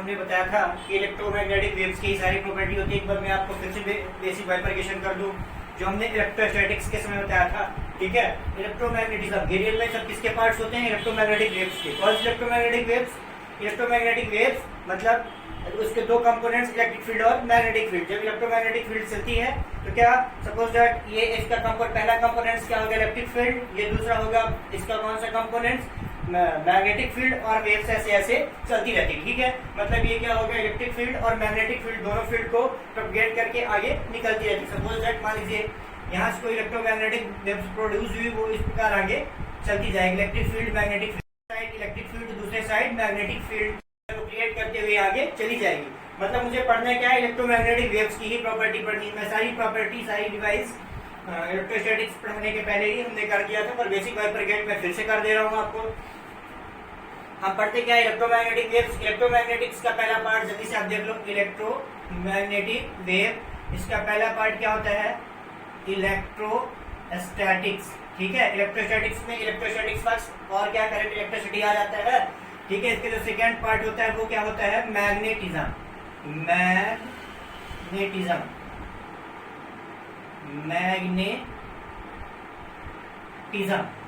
हमने बताया था कि इलेक्ट्रोमैग्नेटिक वेव्स की सारी प्रॉपर्टी होती है। एक बार मैं आपको फिर से बेसिक बाइफरकेशन कर दूं जो हमने इलेक्ट्रोस्टैटिक्स के समय बताया था। ठीक है, इलेक्ट्रोमैग्नेटिज्म रियल में सब किसके पार्ट्स होते हैं? इलेक्ट्रोमैग्नेटिक वेव्स के। कौन सी इलेक्ट्रोमैग्नेटिक वेव्स? इलेक्ट्रोमैग्नेटिक वेव्स मतलब उसके दो कंपोनेंट्स इलेक्ट्रिक फील्ड और मैग्नेटिक फील्ड। जब इलेक्ट्रोमैग्नेटिक फील्ड चलती है तो क्या सपोज दैट ये इसका पहला कंपोनेंट्स क्या होगा? Electric field. ये दूसरा होगा इसका कौन सा कंपोनेंट्स? Magnetic field. और वेव्स ऐसे ऐसे चलती रहती है। ठीक है, मतलब ये क्या होगा? इलेक्ट्रिक फील्ड और मैग्नेटिक फील्ड दोनों फील्ड को प्रोपगेट करके आगे निकलती रहती है। सपोज दैट मान लीजिए यहाँ से कोई इलेक्ट्रोमैग्नेटिक वेव्स प्रोड्यूस हुई, वो इस प्रकार आगे चलती जाएगी। Electric field magnetic side, electric field दूसरे साइड मैग्नेटिक फील्ड क्रिएट करते हुए आगे चली जाएगी। मतलब मुझे पढ़ना क्या है? इलेक्ट्रोमैग्नेटिक वेव्स की ही प्रॉपर्टी पढ़नी है। मैं सारी प्रॉपर्टी सारी डिवाइस इलेक्ट्रोस्टैटिक्स पढ़ने के पहले ही हमने कर दिया था, पर बेसिक बाइफरकेट मैं फिर से कर दे रहा हूँ आपको। हम पढ़ते क्या है? Electromagnetic waves. इलेक्ट्रोमैग्नेटिक्स का पहला पार्ट जल्दी से आप देख लो। इलेक्ट्रोमैग्नेटिक वेव, इसका पहला पार्ट क्या होता है? इलेक्ट्रोस्टैटिक्स। ठीक है, इलेक्ट्रोस्टैटिक्स में इलेक्ट्रोस्टैटिक्स फर्स्ट और क्या करंट इलेक्ट्रिसिटी आ जाता है। ठीक है, इसके जो सेकेंड पार्ट होता है वो क्या होता है? मैग्नेटिज्म। मैग्नेटिज्म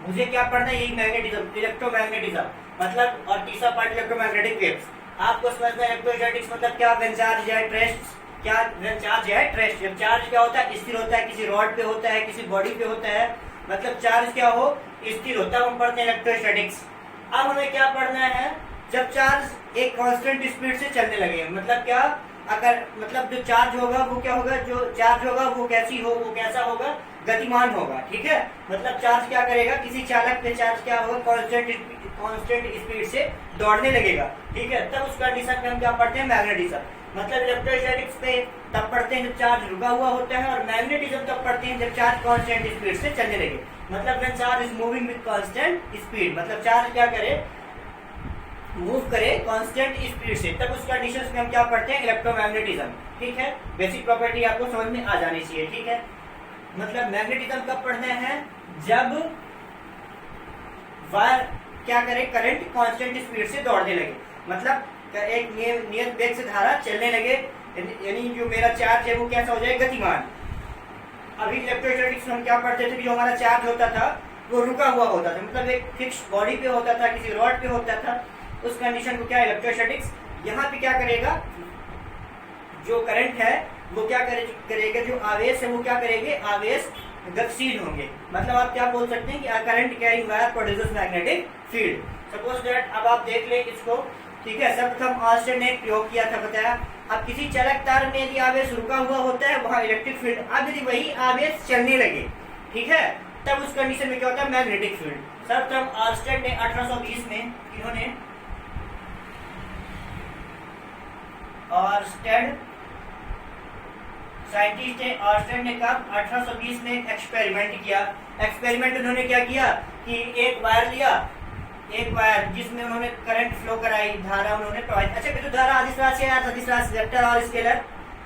मुझे क्या पढ़ना है? यही मैग्नेटिज्म, इलेक्ट्रोमैग्नेटिज्म मतलब। और तीसरा पार्ट इलेक्ट्रोमैग्नेटिक वेव्स। आपको समझना है इलेक्ट्रोस्टैटिक्स मतलब क्या? व्हेन चार्ज या रेस्ट। क्या? व्हेन चार्ज या रेस्ट। जब चार्ज क्या होता है? स्थिर होता है, किसी रॉड पे होता है, किसी बॉडी पे होता है, मतलब चार्ज क्या हो? स्थिर होता है। हम पढ़ते हैं इलेक्ट्रोस्टैटिक्स। अब हमें क्या पढ़ना है? जब चार्ज एक कांस्टेंट स्पीड से चलने लगे, मतलब क्या? अगर मतलब जो चार्ज होगा वो क्या होगा? जो चार्ज होगा वो कैसा होगा? गतिमान होगा। ठीक है, मतलब चार्ज क्या करेगा? किसी चालक पे चार्ज क्या होगा? कांस्टेंट स्पीड से दौड़ने लगेगा। ठीक है, तब उस कंडीशन में हम क्या पढ़ते हैं? मैग्नेटिज्म। मतलब इलेक्ट्रोस्टैटिक्स पे तब पढ़ते हैं जब चार्ज रुका हुआ होता है, और मैग्नेटिज्म तब पढ़ते हैं जब चार्ज कांस्टेंट स्पीड से चलने लगे। मतलब when charge is moving with constant speed, मतलब चार्ज क्या करे? मूव करे कांस्टेंट स्पीड से, तब उस कंडीशंस में हम क्या पढ़ते हैं? इलेक्ट्रोमैग्नेटिज्म। ठीक है, बेसिक प्रॉपर्टी आपको समझ में आ जानी चाहिए। ठीक है, मतलब मैग्नेटिज्म कब पढ़ना है? जब वायर क्या करे? करंट कांस्टेंट स्पीड से दौड़ने लगे, मतलब एक नियत वेग से धारा चलने लगे, यानी जो मेरा चार्ज है वो कैसा हो जाए? गतिमान। अभी इलेक्ट्रोस्टैटिक्स में हम क्या पढ़ते थे कि जो हमारा चार्ज होता था वो रुका हुआ होता था, मतलब एक फिक्स बॉडी पे होता था, किसी रॉड पे होता था। उस कंडीशन को क्या? इलेक्ट्रोस्टैटिक्स। यहाँ पे क्या करेगा? जो करंट है वो क्या करेगा? जो आवेश है वो क्या करेंगे? आवेश गतिशील होंगे। मतलब आप क्या बोल सकते हैं कि current carrying wire produces magnetic field. Suppose that अब आप देख लें इसको। ठीक है, सर्वप्रथम ऑस्टेन ने प्रयोग किया था, बताया। अब किसी चालक तार में यदि आवेश रुका हुआ होता है वहां इलेक्ट्रिक फील्ड। अब यदि वही आवेश चलने लगे, ठीक है, तब उस कंडीशन में क्या होता है? Magnetic field. सर्वप्रथम ऑस्टेन ने 1820 में, इन्होंने साइंटिस्ट है ऑस्टेन ने कब? 1820 में एक्सपेरिमेंट किया। एक्सपेरिमेंट उन्होंने क्या किया कि एक वायर लिया, एक वायर जिसमें उन्होंने करंट फ्लो कराई, धारा उन्होंने प्रोवाइड। अच्छा, विद्युत धारा अदिश राशि है, अदिश राशि वेक्टर और स्केलर,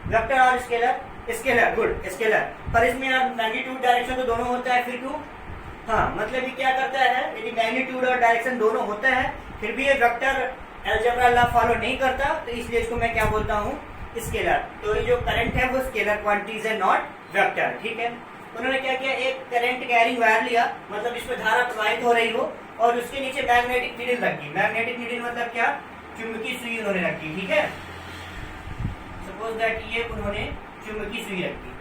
वेक्टर और स्केलर गुड स्केलर। पर इसमें मैग्नीट्यूड डायरेक्शन तो दोनों होता है, फिर क्यों? हाँ, मतलब ये क्या करता है? यदि मैग्नीट्यूड और डायरेक्शन दोनों होता है फिर भी ये वेक्टर अलजेब्रा लॉ फॉलो नहीं करता, तो इसलिए इसको मैं क्या बोलता हूँ? स्केलर। तो ये जो करंट है वो स्केलर क्वांटिटीज है, नॉट वेक्टर। ठीक है, उन्होंने क्या किया? एक करंट कैरिंग वायर लिया, मतलब इसमें धारा प्रवाहित हो रही हो, और उसके नीचे मैग्नेटिक नीडल रखी। मैग्नेटिक नीडल मतलब क्या? चुंबकीय सुई उन्होंने रखी। ठीक है, सपोज दैट ये उन्होंने चुंबकीय सुई रखी,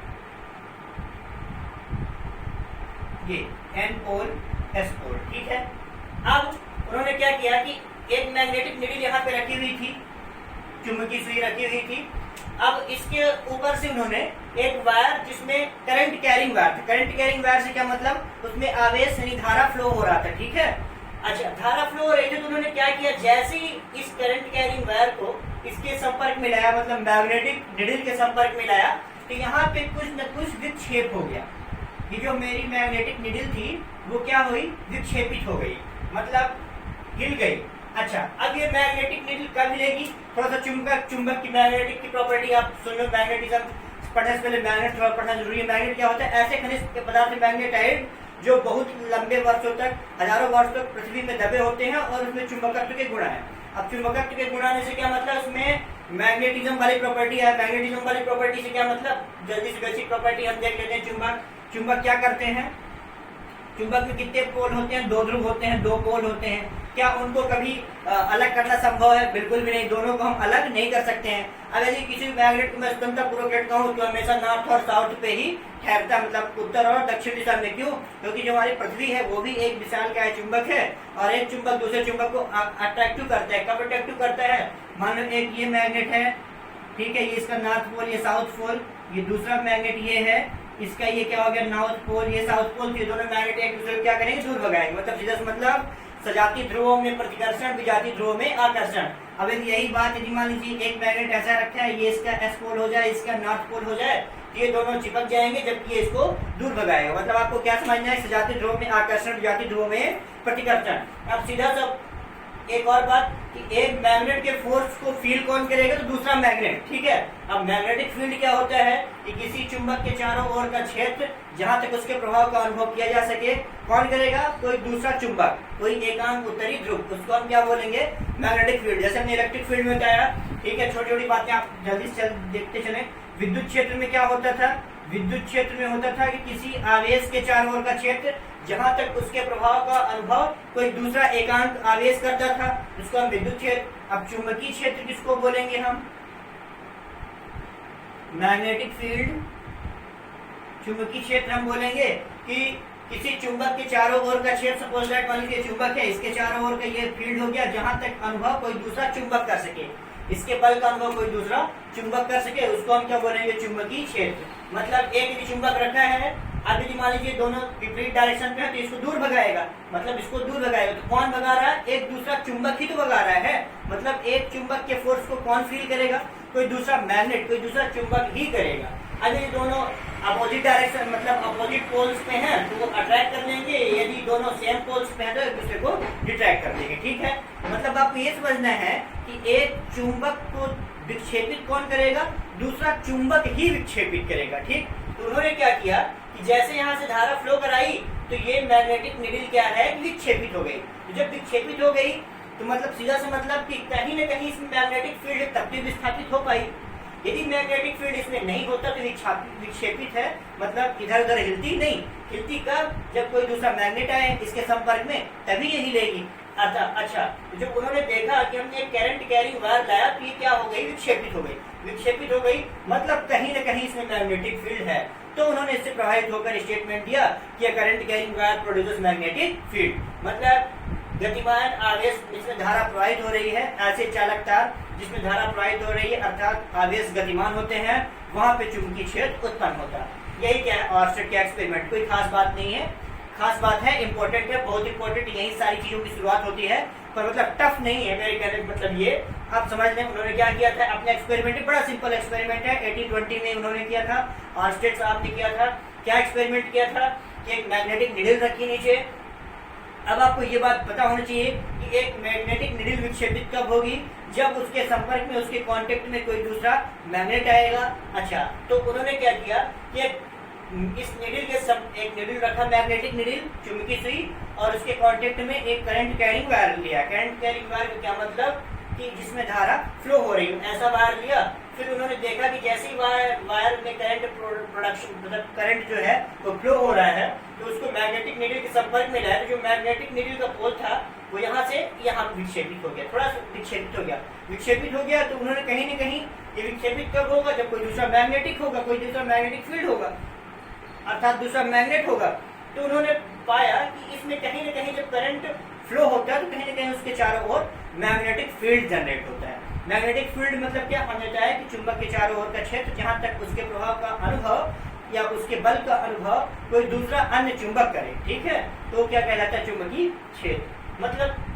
ये एन पोल एस पोल। ठीक है, अब उन्होंने क्या किया कि एक मैग्नेटिक नीडल यहाँ पे रखी हुई थी, चुंबकीय सुई रखी हुई थी। अब इसके ऊपर से उन्होंने एक वायर जिसमें करंट कैरिंग वायर था। करंट कैरिंग वायर से क्या मतलब? उसमें आवेश यानी धारा फ्लो हो रहा था। ठीक है, अच्छा, धारा फ्लो हो रही थी तो उन्होंने क्या किया? जैसे ही इस करंट कैरिंग वायर को इसके संपर्क में लाया, मतलब मैग्नेटिक नीडल के संपर्क में लाया, तो यहाँ पे कुछ न कुछ विक्षेप हो गया। ये जो मेरी मैग्नेटिक नीडल थी वो क्या हुई? विक्षेपित हो गई, मतलब हिल गई। अच्छा, अब ये मैग्नेटिक नीडल कब हिलेगी? थोड़ा सा चुंबक की मैग्नेटिक की प्रॉपर्टी आप सुन लो। मैग्नेटिज्म पढ़ने से पहले मैग्नेट थोड़ा पढ़ना जरूरी है। मैग्नेट क्या होता है? ऐसे खनिज के पदार्थ मैग्नेटाइड जो बहुत लंबे वर्षों तक, हजारों वर्ष तक पृथ्वी में दबे होते हैं और उसमें चुंबकत्व के गुण है। अब चुंबकत्व के गुण आने से क्या मतलब, उसमें मैग्नेटिज्म वाली प्रॉपर्टी है। मैग्नेटिज्म वाली प्रॉपर्टी से क्या मतलब, जल्दी से बेसिक प्रॉपर्टी हम देख लेते हैं। चुंबक क्या करते हैं, चुंबक में कितने पोल होते हैं, 2 ध्रुव होते हैं, 2 पोल होते हैं। क्या उनको कभी अलग करना संभव है, बिल्कुल भी नहीं, दोनों को हम अलग नहीं कर सकते हैं। अगर ये किसी मैग्नेट को मैं स्वतंत्रता पूर्वक लटका हूं तो हमेशा नॉर्थ और साउथ पे ही ठहरता, मतलब उत्तर और दक्षिण दिशा में। क्यों, क्योंकि जो हमारी पृथ्वी है वो भी एक विशाल का चुंबक है, और एक चुंबक दूसरे चुंबक को अट्रैक्टिव करता है। कब अट्रैक्टिव करता है, मान लो एक ये मैग्नेट है, ठीक है, ये इसका नॉर्थ पोल, ये साउथ पोल, ये दूसरा मैग्नेट ये है, इसका ये क्या हो गया नॉर्थ पोल, ये साउथ पोल। ये दोनों मैग्नेट एक दूसरे को क्या करेंगे, दूर भगाएंगे। मतलब सीधा मतलब सजाती ध्रुवों में प्रतिकर्षण, विजातीय ध्रुवों में आकर्षण। अब यही बात यदि मान लीजिए एक मैग्नेट ऐसा रखा है, ये इसका एस पोल हो जाए, इसका नॉर्थ पोल हो जाए, ये दोनों चिपक जाएंगे, जबकि ये इसको दूर भगाएगा। मतलब आपको क्या समझना है, सजाती ध्रुवों में आकर्षण, विजातीय ध्रुवों में प्रतिकर्षण। अब सीधा सा एक और बात कि एक मैग्नेट के फोर्स को फील कौन करेगा, तो दूसरा मैग्नेट, ठीक है। अब मैग्नेटिक फील्ड क्या होता है कि किसी चुंबक के चारों ओर का क्षेत्र जहां तक उसके प्रभाव का अनुभव किया जा सके, कौन करेगा, कोई दूसरा चुंबक, कोई एकांक उत्तरी ध्रुव, उसको हम क्या बोलेंगे, मैग्नेटिक फील्ड। जैसे हमने इलेक्ट्रिक फील्ड में बताया, ठीक है। छोटी छोटी बातें आप जल्दी से देखते चले। विद्युत क्षेत्र में क्या होता था, विद्युत क्षेत्र में होता था कि किसी आवेश के चारों ओर का क्षेत्र जहां तक उसके प्रभाव का अनुभव कोई दूसरा एकांक आवेश करता था, उसको हम विद्युत क्षेत्र। अब चुंबकीय क्षेत्र किसको बोलेंगे हम, मैग्नेटिक फील्ड। चुंबकीय क्षेत्र हम बोलेंगे कि किसी चुंबक के चारों ओर का क्षेत्र, सपोज दैट मान लीजिए चुंबक है, इसके चारों ओर का ये फील्ड हो गया जहां तक अनुभव कोई दूसरा चुंबक कर सके, इसके बल का अनुभव कोई दूसरा चुंबक कर सके, उसको हम क्या बोलेंगे, चुंबकीय क्षेत्र। मतलब एक यदि चुंबक रखा है, अब यदि मान लीजिए दोनों विपरीत डायरेक्शन पे है, तो इसको दूर भगाएगा, मतलब इसको दूर भगाएगा। तो कौन भगा रहा है, एक दूसरा चुंबक ही तो भगा रहा है। मतलब एक चुंबक के फोर्स को कौन फील करेगा, कोई दूसरा मैग्नेट, कोई दूसरा चुंबक ही करेगा। अब ये दोनों अपोजिट डायरेक्शन, मतलब अपोजिट पोल्स पे हैं, तो वो अट्रैक्ट कर लेंगे। यदि दोनों सेम पोल्स पे हैं तो एक दूसरे को डिट्रैक्ट कर देंगे, ठीक है। मतलब आपको ये समझना है कि एक चुंबक को विक्षेपित कौन करेगा, दूसरा चुंबक ही विक्षेपित करेगा, ठीक। तो उन्होंने क्या किया कि जैसे यहाँ से धारा फ्लो कराई, तो ये मैग्नेटिक नीडल क्या है, विक्षेपित हो गई। तो जब विक्षेपित हो गई तो मतलब सीधा सा मतलब कि कहीं न कहीं इसमें मैग्नेटिक फील्ड तब भी विस्थापित हो पाई। यदि मैग्नेटिक फील्ड इसमें नहीं होता तो विक्षेपित है, मतलब इधर उधर हिलती नहीं। हिलती कब, जब कोई दूसरा मैग्नेट आए इसके संपर्क में, तभी ये हिलेगी। अच्छा, तो जब उन्होंने देखा कि हमने एक करंट कैरिंग वायर लाया, तो ये क्या हो गई, विक्षेपित हो गई। विक्षेपित हो गई मतलब कहीं न कहीं इसमें मैग्नेटिक फील्ड है। तो उन्होंने इससे प्रभावित होकर स्टेटमेंट दिया कि current carrying wire produces magnetic field. मतलब गतिमान आवेश जिसमें धारा प्रवाहित हो रही है, ऐसे चालक तार जिसमें धारा प्रवाहित हो रही है, अर्थात आवेश गतिमान होते हैं, वहां पे चुंबकीय क्षेत्र उत्पन्न होता है। यही क्या है ऑर्स्टेड का एक्सपेरिमेंट, कोई खास बात नहीं है। खास बात है, इंपॉर्टेंट है, बहुत इंपॉर्टेंट, यही सारी चीजों की शुरुआत होती है, पर मतलब टफ नहीं है मेरे कहने का मतलब ये आप समझ लें। उन्होंने क्या किया था, अपने एक्सपेरिमेंट, बड़ा सिंपल एक्सपेरिमेंट है, 1820 में उन्होंने किया था, ऑर्स्टेड साहब ने किया था। क्या एक्सपेरिमेंट किया था कि एक मैग्नेटिक निडल रखी नीचे। अब आपको ये बात पता होनी चाहिए कि एक मैग्नेटिक निडल विक्षेपित कब होगी, जब उसके संपर्क में, उसके कांटेक्ट में कोई दूसरा मैग्नेट आएगा। अच्छा, तो उन्होंने क्या किया कि इस निडल के एक निडल रखा, मैग्नेटिक निडल, चुंबकीय सुई, और उसके कांटेक्ट में एक करंट कैरिंग वायर लिया। करंट कैरिंग वायर का क्या मतलब कि जिसमें धारा फ्लो हो रही है, ऐसा वायर लिया। फिर उन्होंने देखा कि जैसे ही वायर में करंट प्रोडक्शन, मतलब करंट जो है वो फ्लो हो रहा है, तो उसको मैग्नेटिक निडल के संपर्क में लाया। तो जो मैग्नेटिक निडल का पोल था वो यहाँ से यहाँ विक्षेपित हो गया, थोड़ा सा विक्षेपित हो गया। विक्षेपित हो गया तो उन्होंने कहीं न कहीं, ये विक्षेपित कब होगा, जब कोई दूसरा मैग्नेटिक होगा, कोई दूसरा मैग्नेटिक फील्ड होगा, अर्थात दूसरा मैग्नेट होगा। तो उन्होंने पाया कि इसमें कहीं न कहीं जब करंट फ्लो होता है तो कहीं न कहीं उसके चारों ओर मैग्नेटिक फील्ड जनरेट होता है। मैग्नेटिक फील्ड मतलब क्या समझता है कि चुंबक के चारों ओर का क्षेत्र जहां तक उसके प्रभाव का अनुभव या उसके बल का अनुभव कोई दूसरा अन्य चुंबक करे, ठीक है, तो क्या कहलाता है, चुंबकीय क्षेत्र। मतलब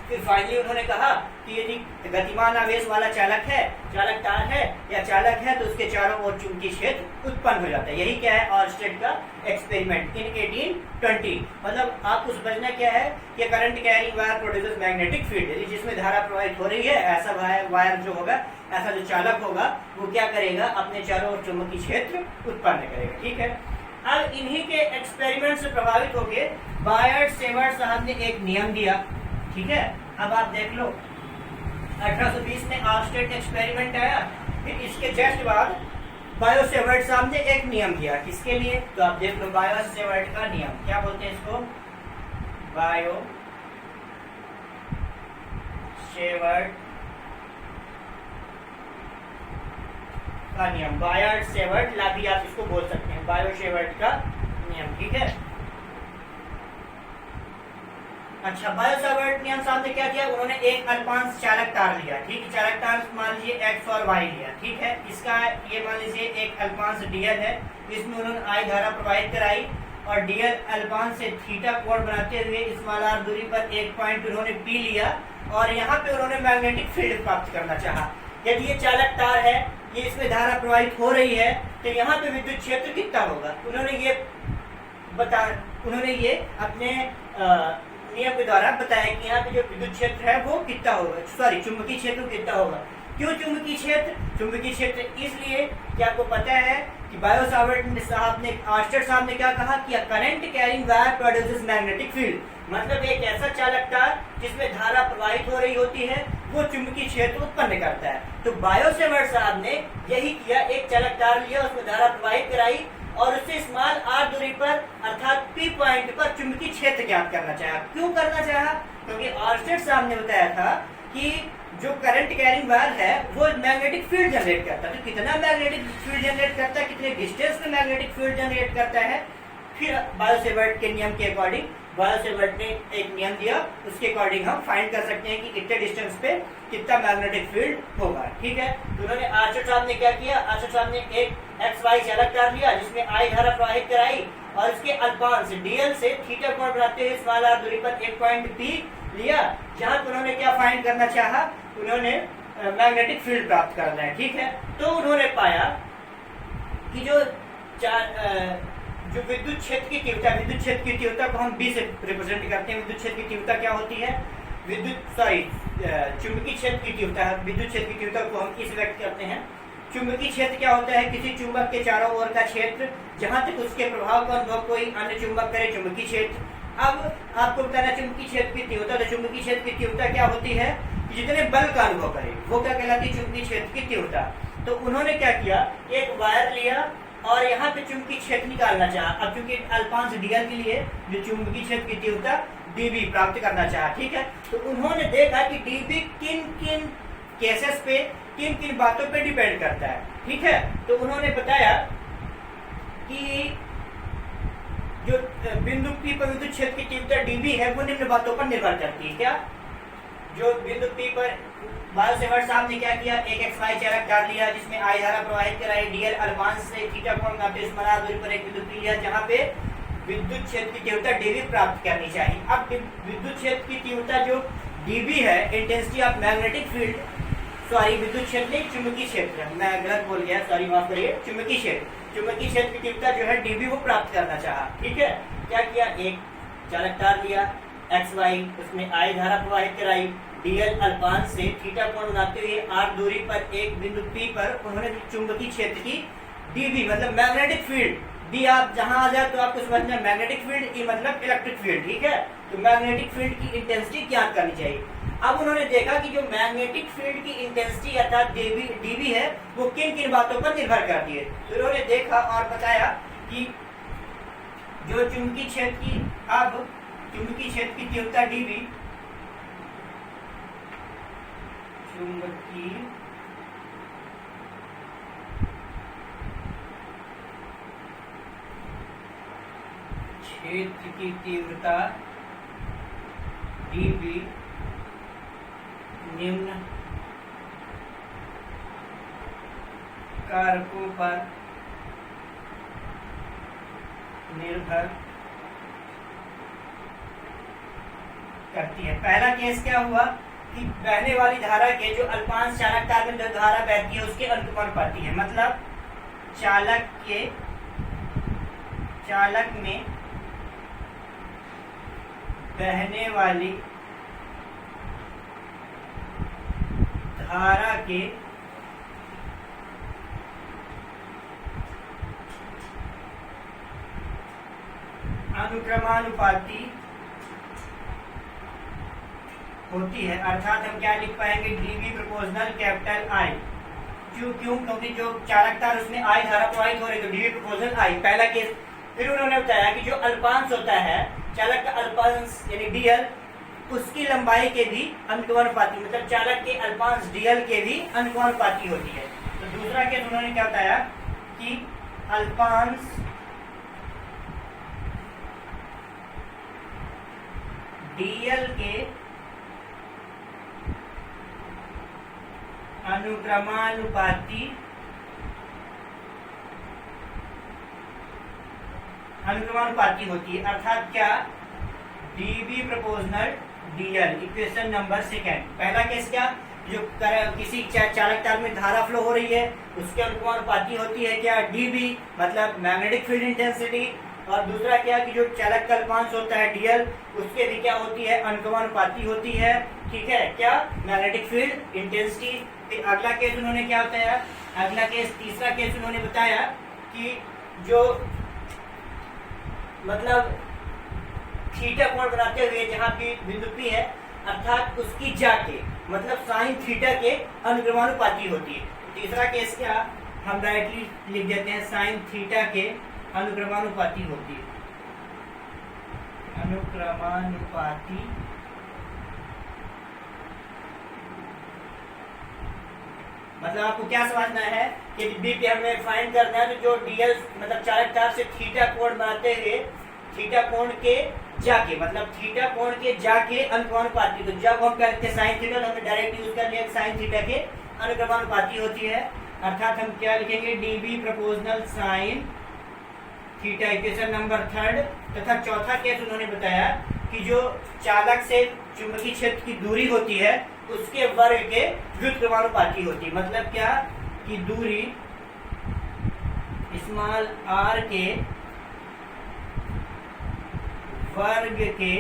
फिर फाइनली उन्होंने कहा कि यदि गतिमान आवेश वाला चालक है, चालक तार है या चालक है, तो उसके चारों ओर चुंबकीय क्षेत्र उत्पन्न हो जाता है। यही क्या है ऑर्स्टेड का एक्सपेरिमेंट इन 1820। मतलब आपको समझना क्या है कि current carrying wire produces magnetic field, यदि जिसमें धारा प्रवाहित हो रही है, ऐसा वायर जो होगा, ऐसा जो चालक होगा, वो क्या करेगा, अपने चारों ओर चुंबकीय क्षेत्र उत्पन्न करेगा, ठीक है। अब इन्हीं के एक्सपेरिमेंट से प्रभावित होकर बायर्ड सेवर्ट साहब ने एक नियम दिया, ठीक है। अब आप देख लो, 1820 में आर्स्टेड एक्सपेरिमेंट आया। फिर इसके जस्ट बाद बायो-सेवर्ट साहब ने एक नियम दिया, किसके लिए? तो आप देख लो, बायो-सेवर्ट का नियम, क्या बोलते हैं इसको? बायो-सेवर्ट का नियम, बायो-सेवर्ट ला भी आप इसको बोल सकते हैं, बायो-सेवर्ट का नियम, ठीक है। अच्छा, बायो-सेवर्ट नियम साहब ने क्या किया? उन्होंने एक अल्पांश चालक तार लिया, ठीक है, चालक तार मान लीजिए एक्स और वाई लिया, ठीक है। इसका ये मान लीजिए एक अल्पांश डीएल है, इसमें उन्होंने आई धारा प्रवाहित कराई और डीएल अल्पांश से थीटा कोण बनाते हुए इस आर दूरी पर एक पॉइंट उन्होंने पी लिया और यहाँ पे उन्होंने मैग्नेटिक फील्ड प्राप्त करना चाहा। यदि ये चालक तार है, ये इसमें धारा प्रवाहित हो रही है, तो यहाँ पे विद्युत क्षेत्र कितना होगा? उन्होंने ये अपने नियम के द्वारा बताया कि यहाँ पे जो विद्युत क्षेत्र है वो कितना होगा, सॉरी चुंबकीय क्षेत्र कितना होगा। क्यों चुंबकीय क्षेत्र? चुंबकीय क्षेत्र इसलिए कि आपको पता है कि बायो-सेवर्ट साहब ने, आर्स्टेड साहब ने क्या कहा कि current carrying wire produces magnetic field, मतलब एक ऐसा चालक तार जिसमें धारा प्रवाहित हो रही होती है वो चुंबकीय क्षेत्र उत्पन्न करता है। तो बायो-सेवर्ट साहब ने यही किया, एक चालक तार लिया, उसमें धारा प्रवाहित कराई और उससे स्मॉल आर दूरी पर अर्थात पी पॉइंट पर चुंबकीय क्षेत्र ज्ञात करना चाहा। क्यों करना चाहा? क्योंकि आर्स्टेड साहब ने बताया था कि जो करंट कैरिंग वायर है वो मैग्नेटिक फील्ड जनरेट करता है। तो कितना मैग्नेटिक फील्ड जनरेट करता है, कितने डिस्टेंस में मैग्नेटिक फील्ड जनरेट करता है, फिर बायो-सेवर्ट के नियम के अकॉर्डिंग बायो-सेवर्ट ने एक नियम दिया, उसके अकॉर्डिंग हम फाइंड कर सकते हैं कि इतने डिस्टेंस पे कितना मैग्नेटिक फील्ड होगा, ठीक है। तो उन्होंने आर्स्टेड साहब ने क्या किया? आर्स्टेड साहब ने एक एक्स वाई चालक तार लिया जिसमें आई धारा प्रवाहित कराई और इसके अल्पांश डीएल से थीटा कोण बनाते हुए स्मॉल आर दूरी पर एक पॉइंट पी लिया, जहां पर उन्होंने क्या फाइंड करना चाहा? उन्होंने मैग्नेटिक फील्ड प्राप्त करना है, ठीक है। तो उन्होंने पाया कि जो विद्युत क्षेत्र की तीव्रता, विद्युत क्षेत्र की तीव्रता को हम बी से रिप्रेजेंट करते हैं। विद्युत क्षेत्र की तीव्रता क्या होती है? चुंबकीय क्षेत्र की तीव्रता, विद्युत क्षेत्र की तीव्रता को हम इस व्यक्त करते हैं। चुंबकीय क्षेत्र क्या होता है? किसी चुंबक के चारों ओर का क्षेत्र जहां तक उसके प्रभाव का अनुभव कोई अन्य चुंबक करे, चुंबकीय क्षेत्र। अब आपको बताना चुंबकीय क्षेत्र की तीव्रता, तो चुंबकीय क्षेत्र की तीव्रता क्या होती है? जितने बल का अनुभव करे वो क्या कहलाती है? चुंबकीय क्षेत्र की तीव्रता। तो उन्होंने क्या किया? एक वायर लिया और यहाँ पे चुंबकीय क्षेत्र निकालना चाहा। अब क्योंकि अल्पांश डीएल के लिए जो चुंबकीय क्षेत्र की तीव्रता डीबी प्राप्त करना चाहा, ठीक है। तो उन्होंने देखा कि डीबी किन किन केसेस पे, किन किन बातों पे डिपेंड करता है, ठीक है। तो उन्होंने बताया कि जो बिंदु पी पर विद्युत क्षेत्र की तीव्रता डीबी है वो निम्न बातों पर निर्भर करती है। क्या? जो बिंदु पी पर बायो-सेवर्ट साहब ने क्या किया? एक एक्स वाई चालक तार लिया जिसमें आई धारा प्रवाहित कराई, डीएल अल्पांश से थीटा कोण बनाते स्मॉल आर दूरी पर एक बिंदु पी लिया जहां पे विद्युत क्षेत्र की तीव्रता डीबी प्राप्त करनी चाहिए। अब विद्युत क्षेत्र की तीव्रता जो डीबी है, intensity of magnetic field, sorry विद्युत क्षेत्र नहीं चुंबकीय क्षेत्र, मैं गलत बोल गया, सॉरी माफ करिए, चुंबकीय क्षेत्र, चुंबकीय क्षेत्र की तीव्रता जो है डीबी वो प्राप्त करना चाहा, ठीक है। क्या किया? एक चालक तार लिया एक्स वाई, उसमें आई धारा प्रवाहित कराई, डीएल अल्पांश से थीटा कोण बनाते हुए आर दूरी पर एक बिंदु पी पर उन्होंने चुंबकीय क्षेत्र की डीबी मतलब मैग्नेटिक फील्ड डी, आप जहां आ जाए तो आपको समझना मैग्नेटिक फील्ड ई मतलब इलेक्ट्रिक फील्ड, ठीक है। तो मैग्नेटिक फील्ड की इंटेंसिटी ज्ञात करनी चाहिए। अब उन्होंने देखा कि जो मैग्नेटिक फील्ड की इंटेंसिटी अर्थात डीबी है वो किन किन बातों पर निर्भर करती है। तो उन्होंने देखा और बताया कि जो चुंबकीय क्षेत्र की, अब चुंबकीय क्षेत्र की तीव्रता डीबी, चुंबकीय क्षेत्र की तीव्रता डीबी निम्न कारकों पर निर्भर करती है। पहला केस क्या हुआ कि बहने वाली धारा के जो अल्पांश चालक तार में जो धारा बहती है उसके अनुपाती है, मतलब चालक में बहने वाली धारा के अनुक्रमानुपाती होती है, अर्थात हम क्या लिख पाएंगे, डीवी प्रोपोर्शनल कैपिटल आई। क्यों? क्योंकि जो चालक तार उसमें आई धारा प्रवाहित हो रही, तो डीवी प्रोपोर्शनल आई, पहला केस। फिर उन्होंने बताया कि जो अल्पांश होता है चालक का अल्पांश यानी डीएल, उसकी लंबाई के भी अनुक्रमानुपाती, मतलब चालक के अल्पांश डीएल के भी अनुक्रमानुपाती होती है। तो दूसरा केस उन्होंने क्या बताया कि अल्पांश डीएल के अनुक्रमानुपाती होती है, अर्थात क्या, dB proportional DL. Equation number second, पहला केस क्या, जो किसी चालक तार में धारा फ्लो हो रही है उसके अनुक्रमानुपाती होती है क्या, डीबी, मतलब मैग्नेटिक फील्ड इंटेंसिटी। और दूसरा क्या कि जो चालक का अल्पांश होता है डीएल, उसके भी क्या होती है, अनुक्रमानुपाती होती है, ठीक है, क्या, मैग्नेटिक फील्ड इंटेंसिटी। फिर अगला केस उन्होंने क्या बताया, अगला केस, तीसरा केस उन्होंने बताया कि जो मतलब थीटा कोण बनाते हुए जहाँ की बिंदु P है, अर्थात उसकी जाके मतलब साइन थीटा के अनुक्रमानुपाती होती है। तीसरा केस क्या, हम डायरेक्टली लिख देते हैं, साइन थीटा के अनुक्रमानुपाती होती है, अनुक्रमानुपाती। मतलब आपको क्या समझना है कि बी पे हमें फाइंड करना है, तो जो डीएल मतलब चालक तार से थीटा कोण बनाते हुए थीटा कोण के जाके, मतलब थीटा कोण के जाके अनुक्रमानुपाती, तो जब हम कहते हैं साइन थीटा, तो हमने डायरेक्ट यूज कर लिया साइन थीटा के अनुक्रमानुपाती होती है, अर्थात हम क्या लिखेंगे, dB proportional sine theta. Equation number third. तथा चौथा केस उन्होंने बताया कि जो चालक से चुंबकीय क्षेत्र की दूरी होती है उसके वर्ग के व्युत्क्रमानुपाती होती है, मतलब क्या कि दूरी स्मॉल आर के वर्ग के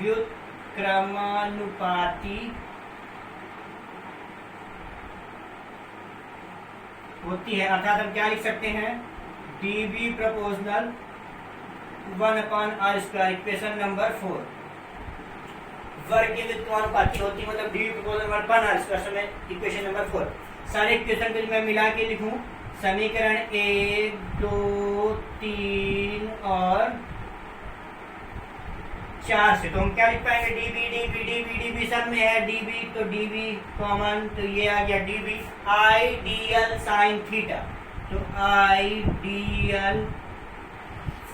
व्युत्क्रमानुपाती होती है, अर्थात हम क्या लिख सकते हैं, dB proportional 1/r²। Equation number 4, वर्ग के व्युत्क्रमानुपाती होती है, मतलब dB proportional 1/r²। Equation number 4 सारे इक्वेशन को मैं मिला के लिखूं, समीकरण 1, 2, 3 और 4 से, तो हम क्या लिख पाएंगे, डीबी सब में है, डीबी तो डीबी कॉमन, तो ये आ गया db I dl sine theta, तो I dl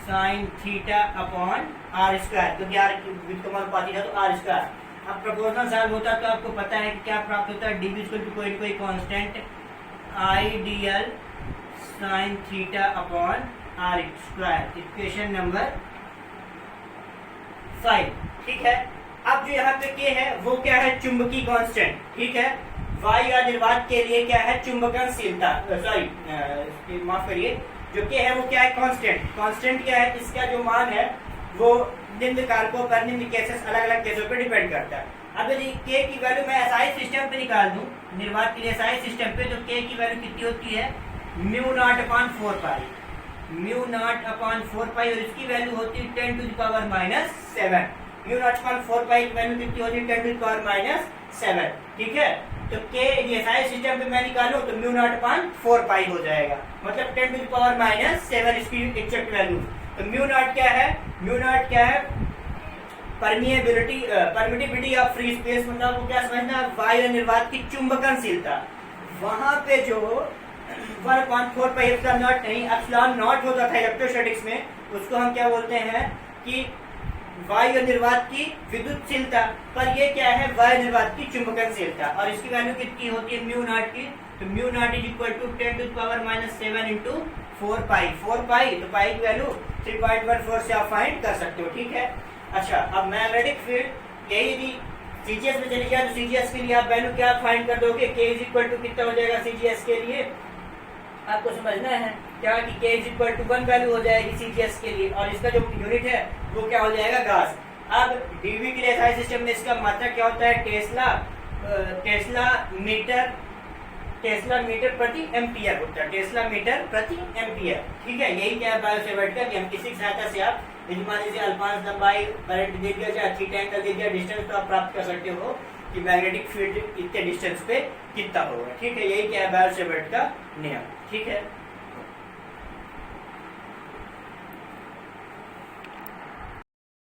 sine theta upon r², तो क्या व्युत्क्रमानुपाती था तो r²। अब प्रोपोर्शनल सॉल्व होता तो आपको पता है कि क्या प्राप्त होता है, डीबी इक्वल टू कोई constant I dl sine theta upon r²। Equation number 5, ठीक है। अब जो यहाँ पे के है वो क्या है, चुंबकीय कांस्टेंट, ठीक है। वायु या निर्वात के लिए क्या है, चुंबकनशीलता, सॉरी माफ करिए, जो के है वो क्या है, कांस्टेंट क्या है, इसका जो मान है वो निम्न कारकों पर, निम्न केसेस, अलग अलग केसों पर डिपेंड करता है। अब यदि के की वैल्यू मैं एसआई सिस्टम पे निकाल दूं, निर्वात के लिए एसआई सिस्टम पे, तो के की वैल्यू कितनी होती है, μ0/4 पाई, μ0/4 पाई, और इसकी वैल्यू होती है 10⁻⁻⁷। μ0/4 पाई की वैल्यू कितनी होती है, 10⁻⁷, ठीक है। तो के एसआई सिस्टम पे मैं निकालूं तो μ0/4 पाई हो जाएगा, मतलब 10⁻⁷ इसकी एग्जैक्ट वैल्यू। तो μ0 क्या है, परमिटिविटी ऑफ फ्री स्पेस, मतलब आपको क्या समझना है, वायु निर्वात की चुंबकनशीलता। वहां पे जो 1/4 पाई एप्सिलॉन नॉट नहीं, एप्सिलॉन नॉट होता था इलेक्ट्रोस्टैटिक्स में, उसको हम क्या बोलते हैं कि वायु निर्वात की विद्युतशीलता, पर ये क्या है, वायु निर्वात की चुंबकनशीलता, और इसकी वैल्यू कितनी होती है, μ0 की, तो μ0 = 10⁻⁷ इंटू 4 पाई, तो पाई की वैल्यू 3.14 से आप फाइंड कर सकते हो, ठीक है। अच्छा, अब मैग्नेटिक फील्ड, यही यदि सीजीएस में चली जाए तो सीजीएस के लिए आप वैल्यू क्या फाइंड कर दोगे, के कितना हो जाएगा सीजीएस के लिए, आपको समझना है क्या कि के 1 वैल्यू हो जाएगी सीजीएस के लिए, और इसका जो यूनिट है वो क्या हो जाएगा, गास। अब डीवी के लिए एसआई सिस्टम में इसका मात्रा क्या होता है, टेस्ला मीटर टेस्ला मीटर प्रति एम्पियर होता है, टेस्ला मीटर प्रति एम्पियर। ठीक है, यही क्या है बायोसेवर्ट का, कि हम किसी की सहायता से आप मान लीजिए अल्फांस लंबाई करंट दे दिया जाए, थीटा एंगल दे दिया, डिस्टेंस, तो आप प्राप्त कर सकते हो कि मैग्नेटिक फील्ड इतने डिस्टेंस पे कितना होगा। ठीक है, यही क्या है बायोसेवर्ट का नियम। ठीक है।